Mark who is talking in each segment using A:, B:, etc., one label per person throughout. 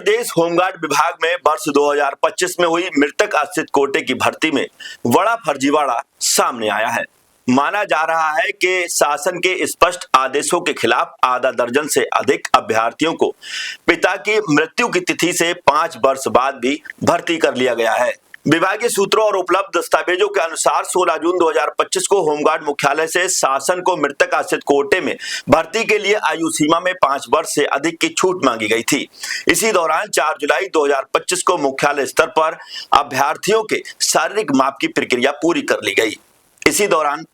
A: प्रदेश home guard विभाग में वर्ष 2025 में हुई मृतक आश्रित कोटे की भर्ती में बड़ा फर्जीवाड़ा सामने आया है। माना जा रहा है कि शासन के स्पष्ट आदेशों के खिलाफ आधा दर्जन से अधिक अभ्यर्थियों को पिता की मृत्यु की तिथि से 5 वर्ष बाद भी भर्ती कर लिया गया है। विभागीय सूत्रों और उपलब्ध दस्तावेजों के अनुसार 16 जून 2025 को होमगार्ड मुख्यालय से शासन को मृतक आश्रित कोटे में भर्ती के लिए आयु सीमा में 5 वर्ष से अधिक की छूट मांगी गई थी। इसी दौरान 4 जुलाई 2025 को मुख्यालय स्तर पर अभ्यर्थियों के शारीरिक माप की प्रक्रिया पूरी कर ली गई। इसी दौरान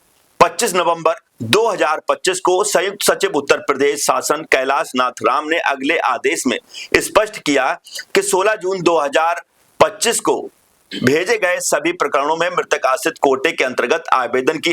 A: 25 नवंबर 2025 को संयुक्त सचिव उत्तर प्रदेश शासन कैलाश नाथ राम ने अगले आदेश में स्पष्ट किया कि 16 जून 2025 को भेजे गए सभी प्रकरणों में मृतक आश्रित कोटे के अंतर्गत आवेदन की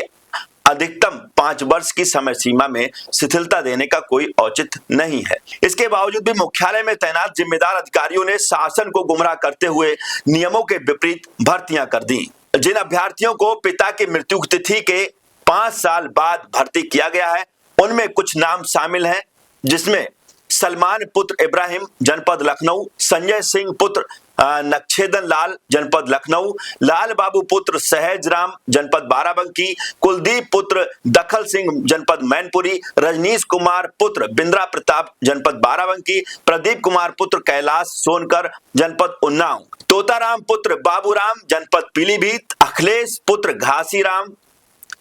A: अधिकतम 5 वर्ष की समय सीमा में शिथिलता देने का कोई औचित्य नहीं है। इसके बावजूद भी मुख्यालय में तैनात जिम्मेदार अधिकारियों ने शासन को गुमराह करते हुए नियमों के विपरीत भर्तियां कर दी। जिन अभ्यर्थियों को पिता की मृत्यु तिथि के 5 साल बाद भर्ती किया गया है, उनमें कुछ नाम शामिल हैं, जिसमें सलमान पुत्र इब्राहिम जनपद लखनऊ, संजय सिंह पुत्र नक्षेदन लाल जनपद लखनऊ, लाल बाबू पुत्र सहज राम जनपद बाराबंकी, कुलदीप पुत्र दखल सिंह जनपद मैनपुरी, रजनीश कुमार पुत्र बिंद्रा प्रताप जनपद बाराबंकी, प्रदीप कुमार पुत्र कैलाश सोनकर जनपद उन्नाव, तोताराम पुत्र बाबूराम जनपद पीलीभीत, अखिलेश पुत्र घासीराम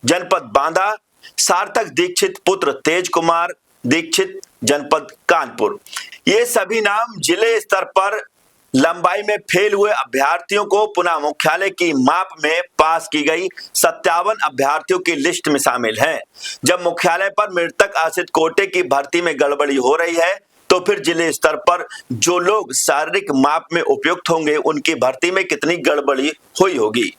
A: जनपद बांदा, सार्थक दीक्षित पुत्र तेज कुमार दीक्षित जनपद कानपुर। ये सभी नाम जिले स्तर पर लंबाई में फेल हुए अभ्यर्थियों को पुनः मुख्यालय की माप में पास की गई 57 अभ्यर्थियों की लिस्ट में शामिल हैं। जब मुख्यालय पर मृतक आश्रित कोटे की भर्ती में गड़बड़ी हो रही है, तो फिर जिले स्तर पर जो लोग शारीरिक माप में उपयुक्त होंगे, उनकी भर्ती में कितनी गड़बड़ी हुई होगी।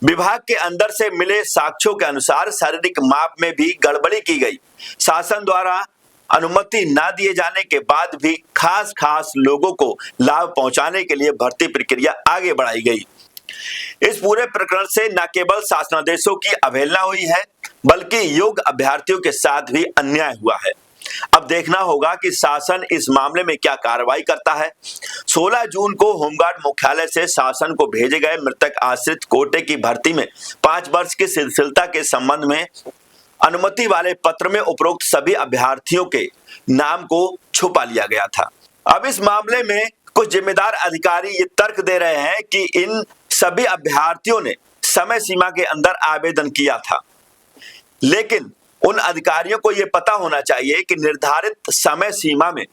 A: विभाग के अंदर से मिले साक्ष्यों के अनुसार शारीरिक माप में भी गड़बड़ी की गई। शासन द्वारा अनुमति ना दिए जाने के बाद भी खास लोगों को लाभ पहुंचाने के लिए भर्ती प्रक्रिया आगे बढ़ाई गई। इस पूरे प्रकरण से न केवल शासनादेशों की अवहेलना हुई है, बल्कि योग्य अभ्यर्थियों के साथ भी अन्याय हुआ है। अब देखना होगा कि शासन इस मामले में क्या कार्रवाई करता है। 16 जून को होमगार्ड मुख्यालय से शासन को भेजे गए मृतक आश्रित कोटे की भर्ती में 5 वर्ष की शिथिलता के संबंध में अनुमति वाले पत्र में उपरोक्त सभी अभ्यर्थियों के नाम को छुपा लिया गया था। अब इस मामले में कुछ जिम्मेदार अधिकारी ये तर्क दे रहे हैं कि इन सभी अभ्यर्थियों ने समय सीमा के अंदर आवेदन किया था, लेकिन उन अधिकारियों को यह पता होना चाहिए कि निर्धारित समय सीमा में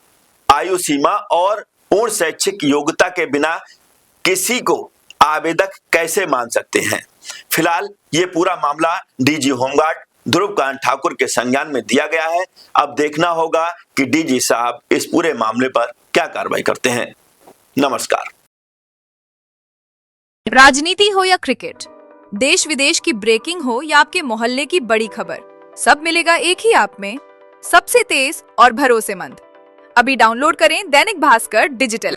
A: आयु सीमा और पूर्ण शैक्षिक योग्यता के बिना किसी को आवेदक कैसे मान सकते हैं। फिलहाल ये पूरा मामला डीजी होमगार्ड ध्रुवकांत ठाकुर के संज्ञान में दिया गया है। अब देखना होगा कि डीजी साहब इस पूरे मामले पर क्या कार्रवाई करते हैं। नमस्कार।
B: राजनीति हो या क्रिकेट, देश विदेश की ब्रेकिंग हो या आपके मोहल्ले की बड़ी खबर, सब मिलेगा एक ही ऐप में, सबसे तेज और भरोसेमंद। अभी डाउनलोड करें दैनिक भास्कर डिजिटल।